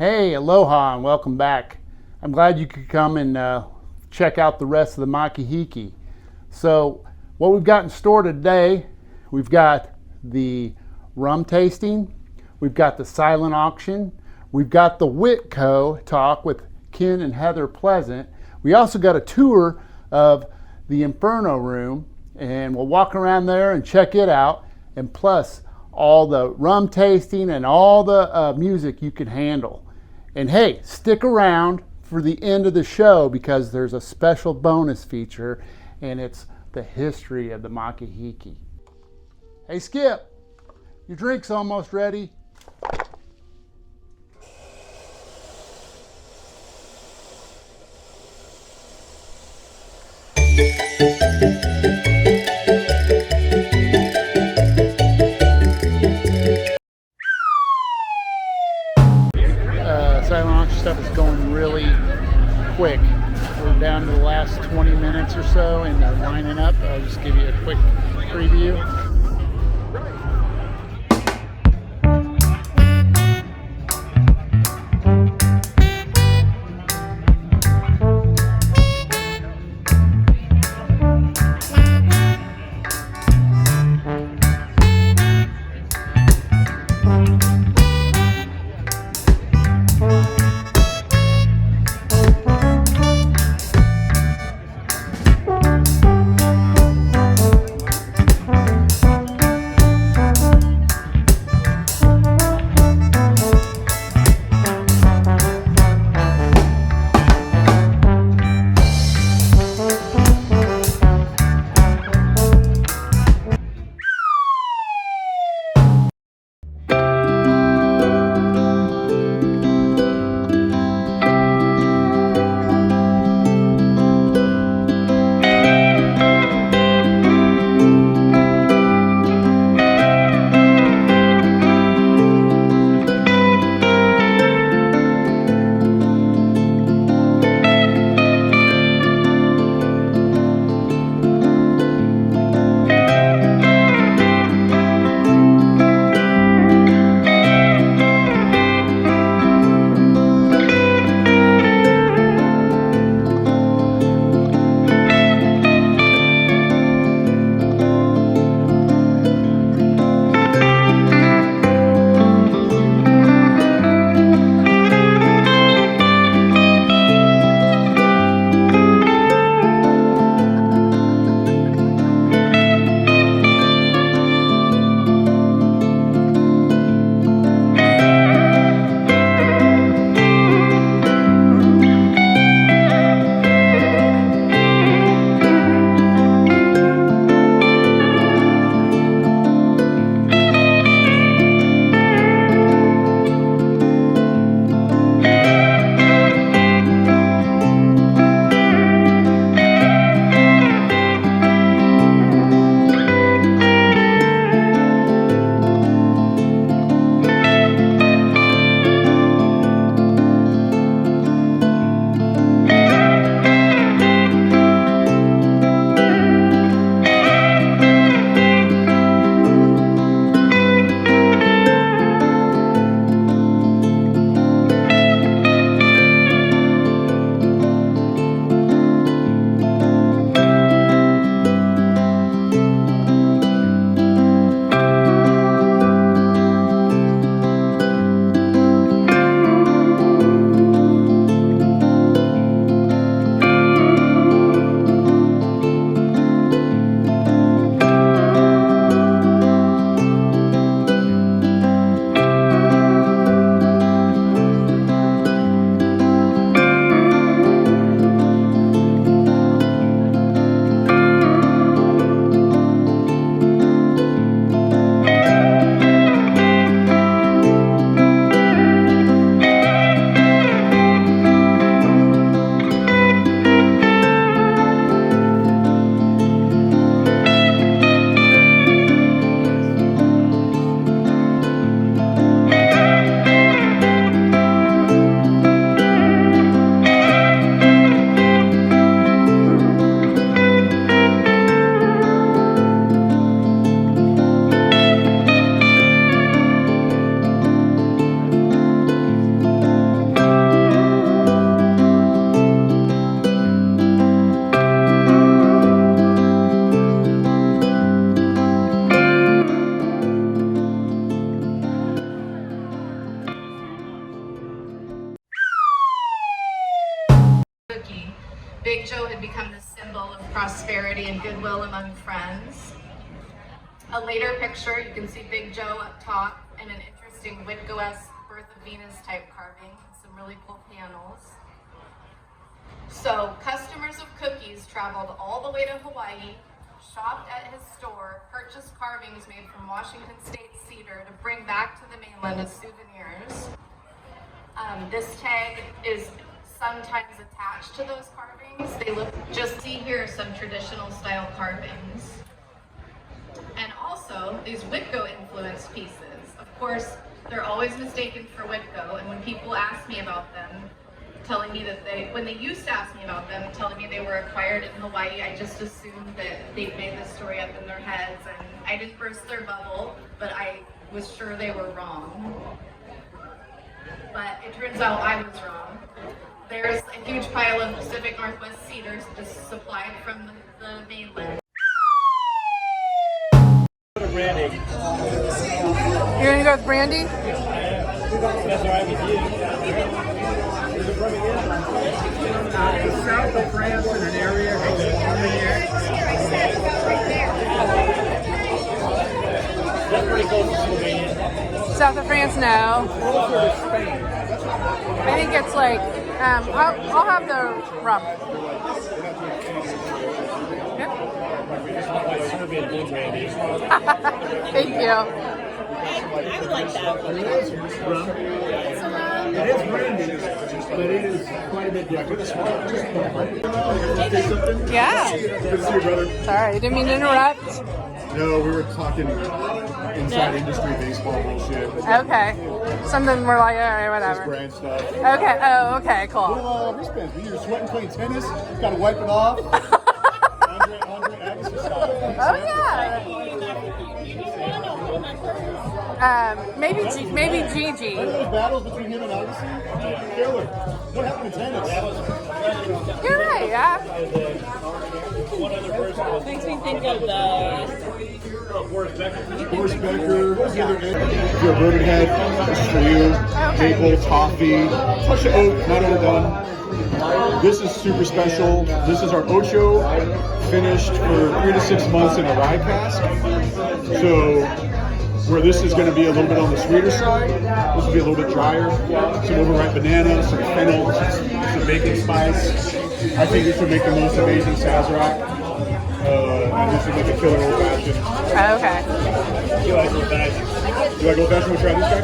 Hey, aloha and welcome back. I'm glad you could come and check out the rest of the Makahiki. So what we've got in store today, we've got the rum tasting, we've got the silent auction, we've got the Whitco talk with Ken and Heather Pleasant. We also got a tour of the Inferno room, and we'll walk around there and check it out, and plus all the rum tasting and all the music you can handle. And hey, stick around for the end of the show because there's a special bonus feature, and it's the history of the Makahiki. Hey Skip, your drink's almost ready. Silent auction stuff is going really quick. We're down to the last 20 minutes or so and they're lining up. I'll just give you a quick preview. Joe had become the symbol of prosperity and goodwill among friends. A later picture, you can see Big Joe up top and an interesting Whitco-esque Birth of Venus type carving, some really cool panels. So customers of Cookies traveled all the way to Hawaii, shopped at his store, purchased carvings made from Washington State cedar to bring back to the mainland as souvenirs. This tag is sometimes attached to those carvings. They look, just see here some traditional style carvings. And also these Whitco influenced pieces. Of course, they're always mistaken for Whitco, and when people ask me about them, telling me that when they used to ask me about them, telling me they were acquired in Hawaii, I just assumed that they made this story up in their heads, and I didn't burst their bubble, but I was sure they were wrong. But it turns out I was wrong. There's a huge pile of Pacific Northwest cedars just supplied from the mainland. Brandy. You're gonna go with Brandy? That's all right with you. South of France in an area called That's pretty close to Slovenia. South of France, no. I think it's like, I'll have the rum. Yep. Serbian blue brandy. Thank you. I would like that. It is brandy, but it is quite a bit different. Yeah. Good to see you, brother. Sorry, didn't mean to interrupt. No, we were talking inside industry baseball bullshit. Okay. Something we're like, all right, Just whatever. brand stuff. Okay, oh, okay, cool. Little wristbands. When you're sweating playing tennis, you gotta wipe it off. Andre Agassi style. Oh, yeah. Maybe Gigi. Remember those battles between him and Agassi? Killer. What happened to tennis? You're right, yeah. One other person. Makes me think of Boris Becker. Boris Becker. What's the other name? If you're a bourbon head, this is for you. Maple, toffee, touch of oak, not overdone. This is super special. This is our Ocho, finished for 3 to 6 months in a rye cask. So, where this is going to be a little bit on the sweeter side, this will be a little bit drier. Some overripe banana, some fennel, some baking spice. I think this would make the most amazing Sazerac. And this is like a killer old fashioned. Okay. You like old fashioned? You like old fashioned? We'll try this guy.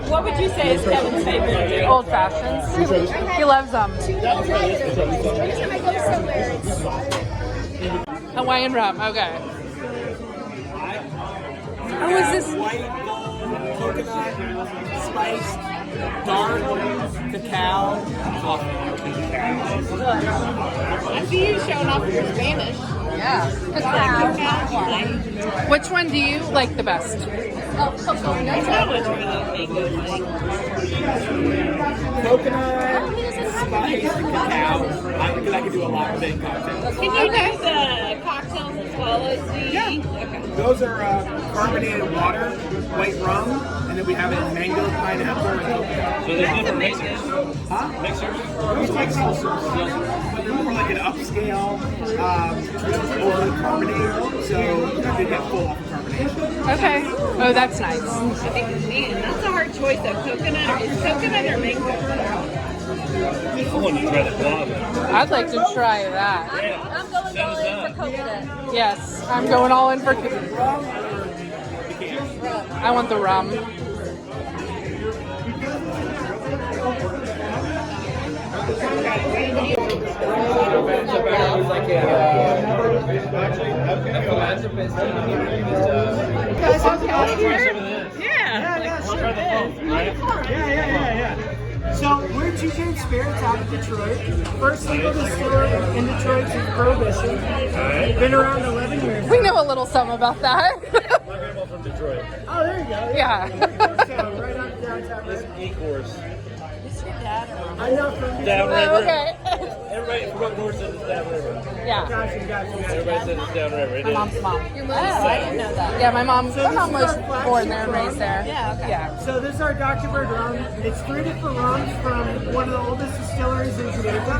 What would you say is Kevin's favorite drink? Old fashions. He loves them. Hawaiian rum, okay. Oh, is this? White gold, coconut, spiced, dark, cacao, coffee. I see you showing off your Spanish. Yeah. Which one do you like the best? Coconut, spiced, cacao. Because I can do a lot of big cocktails. Can you do the cocktails as well as the... Yeah. Okay. Those are carbonated water, white rum, and then we have it in mango, pineapple, and coconut. So there's different mixers. Huh? Mixers? Those like seltzers. But they're more like an upscale, overly carbonated, so they get full off of carbonation. Okay. Oh, that's nice. I think, man, that's a hard choice of coconut. Is coconut or mango? I want to try the guava. I'd like to try that. I'm going all in for coconut. Yes, I'm going all in for. I want the rum. So we're TJ Spirits out of Detroit. First legal distillery in Detroit since Prohibition. Been around 11 years. We know a little something about that. My grandma's from Detroit. Oh, there you go. Yeah. So right on downtown. E-course. dad or mom? I'm not from Downriver. Oh, okay. Everybody from up north says it's downriver. Yeah. Gotcha, gotcha. Everybody says it's downriver. It My is. mom's mom. Oh, I didn't know that. Yeah, my mom this is was our flagship born there and rum. raised there. Yeah, okay. Yeah. So this is our Dr. Bird rum. It's 3 different rums from one of the oldest distilleries in Jamaica.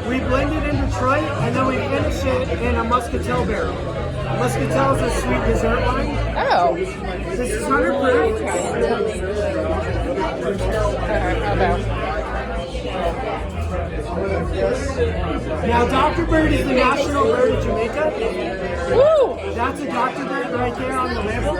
We blend it in Detroit and then we finish it in a muscatel barrel. Muscatel is a sweet dessert wine. Oh. This is 100 proof. Now Dr. Bird is the national bird of Jamaica. Woo! That's a Dr. Bird right there on the label.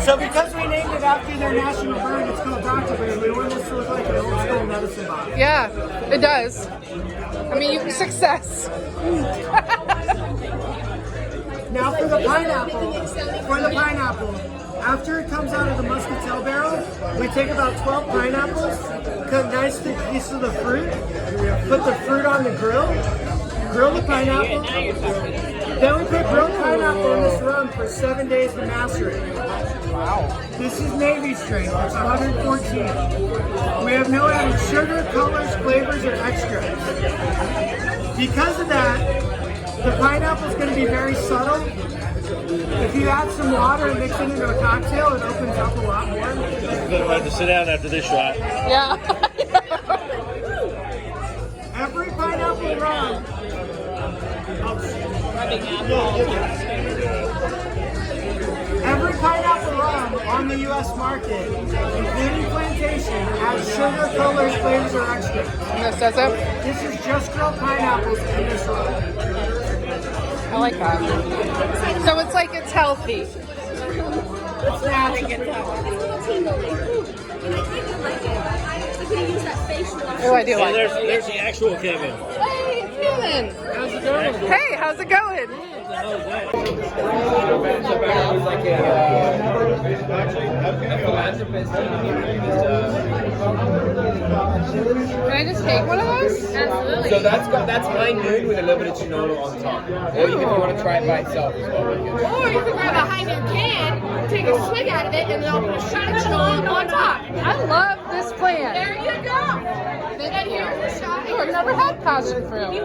So because we named it after their national bird, it's called Dr. Bird. We want this to look like an old school medicine bottle. Yeah, it does. I mean, success. Now for the pineapple, after it comes out of the muscatel barrel, we take about 12 pineapples, cut nice thick pieces of the fruit, put the fruit on the grill the pineapple, then we put grilled pineapple in this rum for 7 days to macerate. Wow. This is Navy strength, it's 114. We have no added sugar, colors, flavors, or extracts. Because of that, the pineapple is going to be very subtle. If you add some water and mix it into a cocktail, it opens up a lot more. I'm gonna have to sit down after this shot. Yeah. Every pineapple rum. Every pineapple rum on the U.S. market, including plantation, adds sugar, colors, flavors, or extracts. And this does it? This is just grilled pineapples in this rum. I like that. So it's like it's healthy. It's natural. Oh, I do And like it. there's the actual Kevin. Hey, Kevin. How's it going? Hey, how's it going? Can I just take one of those? Absolutely. So that's high noon with a little bit of Chinolo on top. Or even if you want to try it by itself as well. Or you can grab a high noon can, take a swig out of it, and then I'll put a shot of Chinolo on top. I love this plan. There you go. And here's the shot. Oh, I've never had passion fruit.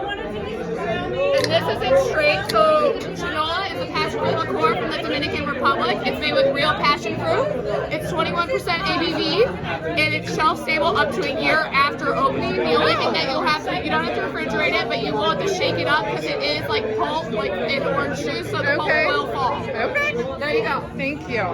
And this isn't straight, so Chinola is a passion fruit liqueur from the Dominican Republic. It's made with real passion fruit. It's 21% ABV, and it's shelf stable up to a year after opening. The only thing that you'll have to, you don't have to refrigerate it, but you will have to shake it up because it is like pulp, like in orange juice, so the pulp will fall. Okay. There you go. Thank you.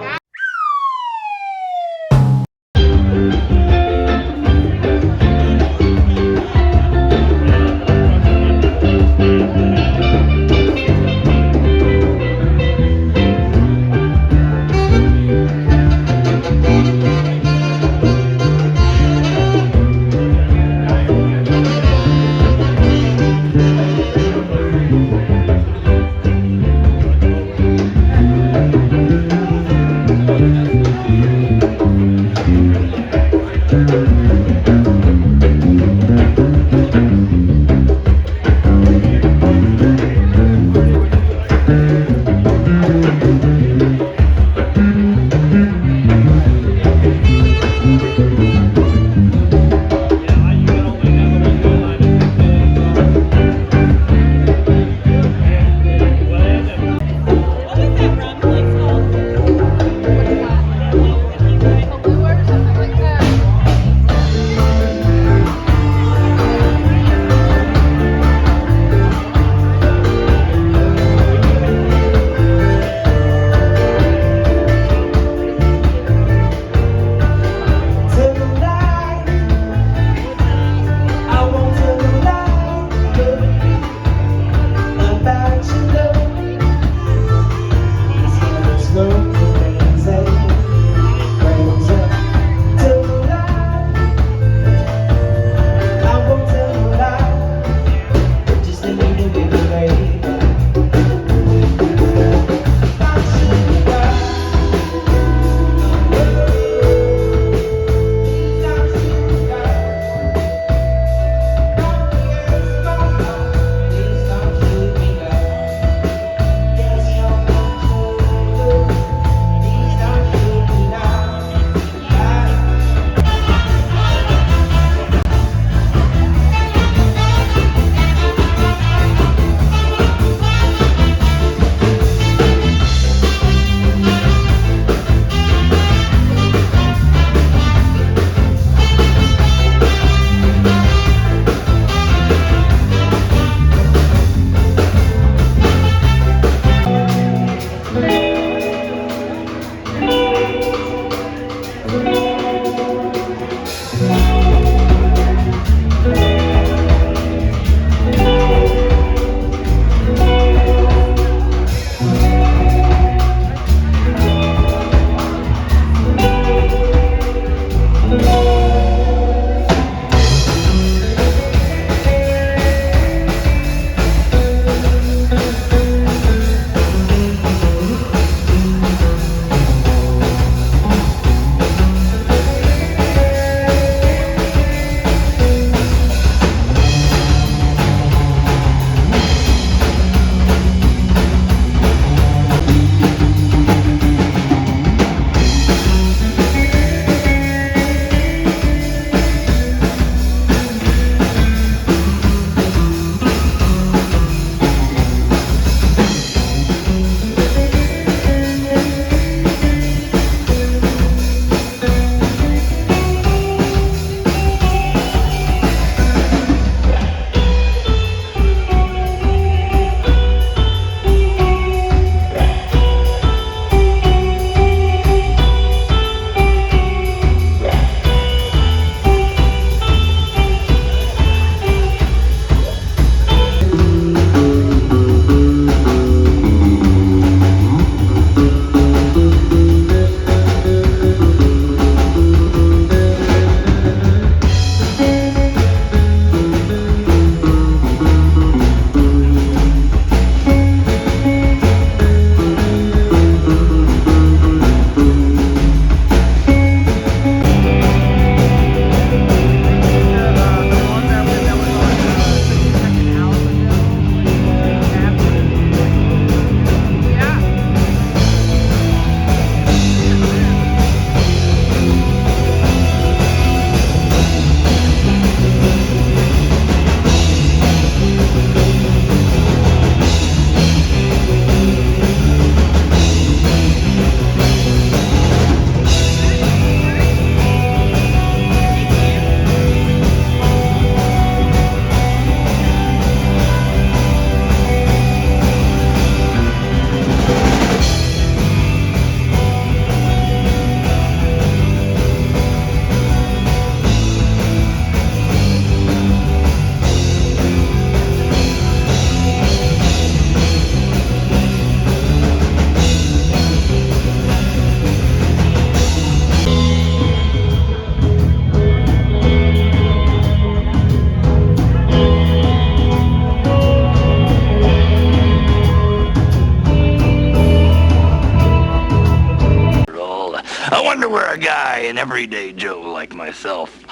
an everyday Joe like myself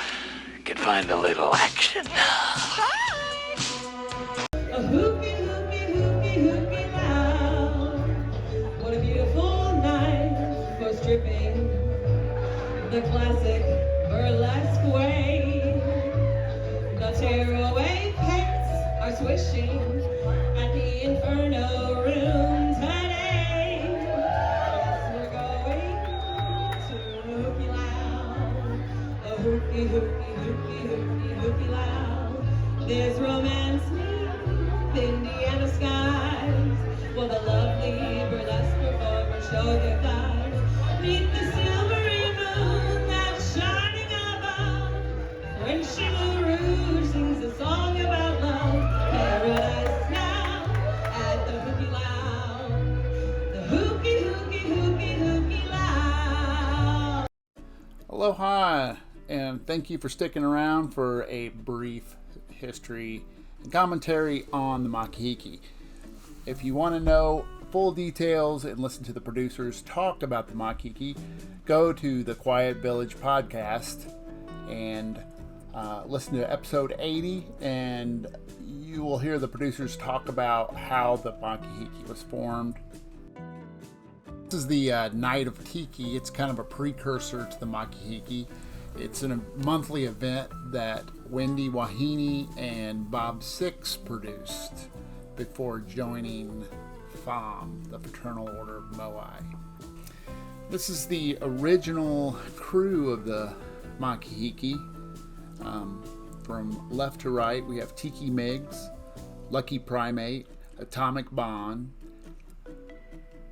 can find a little action. A hooky, hooky, hooky, hooky loud. What a beautiful night for stripping. The classic burlesque way. The tearaway pants are swishing at the Inferno room today. We're going to the hooky loud. A hooky, hooky, hooky, hooky, hooky loud. There's romance Indiana skies, while the lovely burlesque performers show their thighs. Meet the silvery moon that's shining above. French Rouge sings a song about love. Paradise now at the hooky loud. The hooky, hooky, hooky, hooky loud. Aloha, and thank you for sticking around for a brief history and commentary on the Makahiki. If you want to know full details and listen to the producers talk about the Makahiki, go to the Quiet Village podcast and listen to episode 80, and you will hear the producers talk about how the Makahiki was formed. This is the Night of Tiki. It's kind of a precursor to the Makahiki. It's a monthly event that Wendy Wahine and Bob Six produced before joining FOM, the Fraternal Order of Moai. This is the original crew of the Makahiki. From left to right, we have Tiki Miggs, Lucky Primate, Atomic Bond,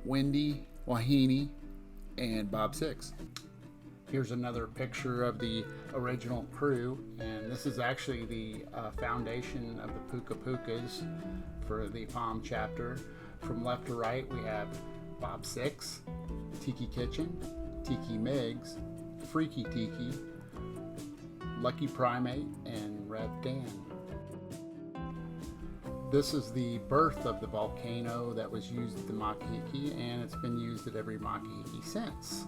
Wendy Wahine, and Bob Six. Here's another picture of the original crew, and this is actually the foundation of the Puka Pukas for the FOM chapter. From left to right, we have Bob Six, Tiki Kitchen, Tiki Miggs, Freaky Tiki, Lucky Primate, and Rev Dan. This is the birth of the volcano that was used at the Makahiki, and it's been used at every Makahiki since.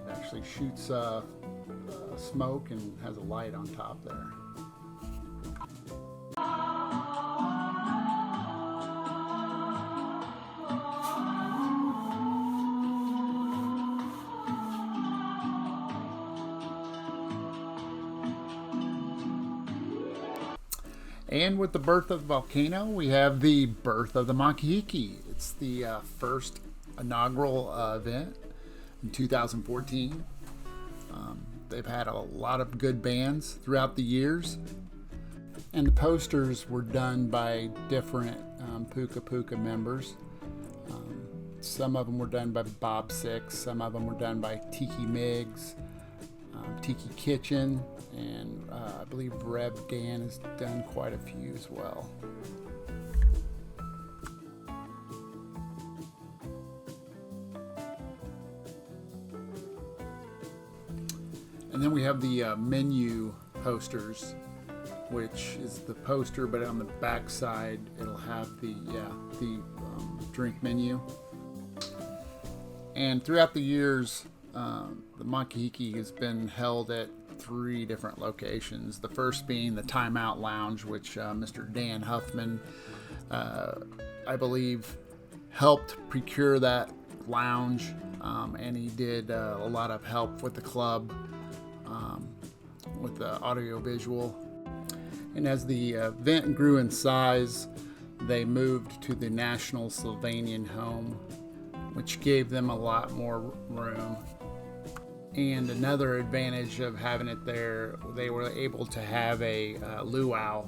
Actually shoots smoke and has a light on top there. And with the birth of the volcano, we have the birth of the Makahiki. It's the first inaugural event in 2014. They've had a lot of good bands throughout the years, and the posters were done by different Puka Puka members. Some of them were done by Bob Six, some of them were done by Tiki Miggs, Tiki Kitchen, and I believe Rev Dan has done quite a few as well. And then we have the menu posters, which is the poster, but on the back side it'll have the drink menu. And throughout the years, the Makahiki has been held at 3 different locations. The first being the Timeout Lounge, which Mr. Dan Huffman, I believe, helped procure that lounge, and he did a lot of help with the club, with the audio-visual. And as the event grew in size, they moved to the National Sylvanian Home, which gave them a lot more room. And another advantage of having it there, they were able to have a luau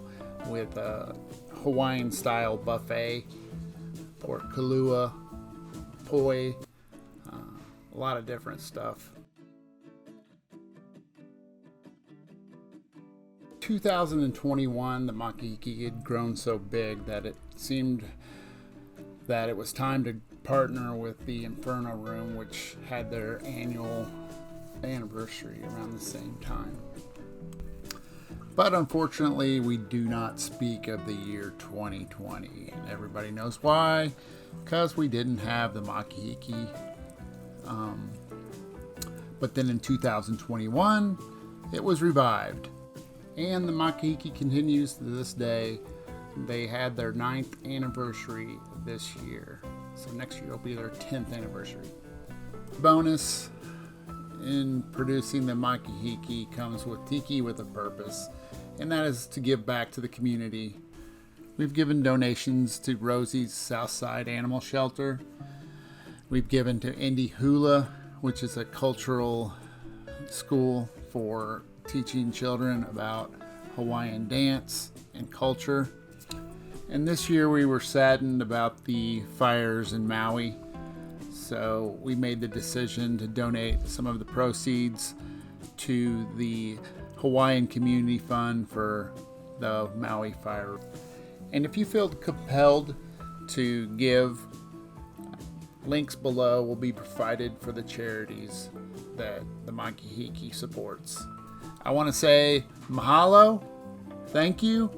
with a Hawaiian-style buffet for kalua, poi, a lot of different stuff. 2021, the Makahiki had grown so big that it seemed that it was time to partner with the Inferno room, which had their annual anniversary around the same time. But unfortunately, we do not speak of the year 2020, and everybody knows why, because we didn't have the Makahiki. but then in 2021, it was revived. And the Makahiki continues to this day. They had their 9th anniversary this year. So next year will be their 10th anniversary. Bonus in producing the Makahiki comes with Tiki with a purpose, and that is to give back to the community. We've given donations to Rosie's Southside Animal Shelter. We've given to Indie Hula, which is a cultural school for teaching children about Hawaiian dance and culture. And this year we were saddened about the fires in Maui, so we made the decision to donate some of the proceeds to the Hawaiian Community Fund for the Maui fire. And if you feel compelled to give, links below will be provided for the charities that the Makahiki supports. I want to say mahalo, thank you,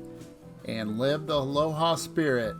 and live the Aloha spirit.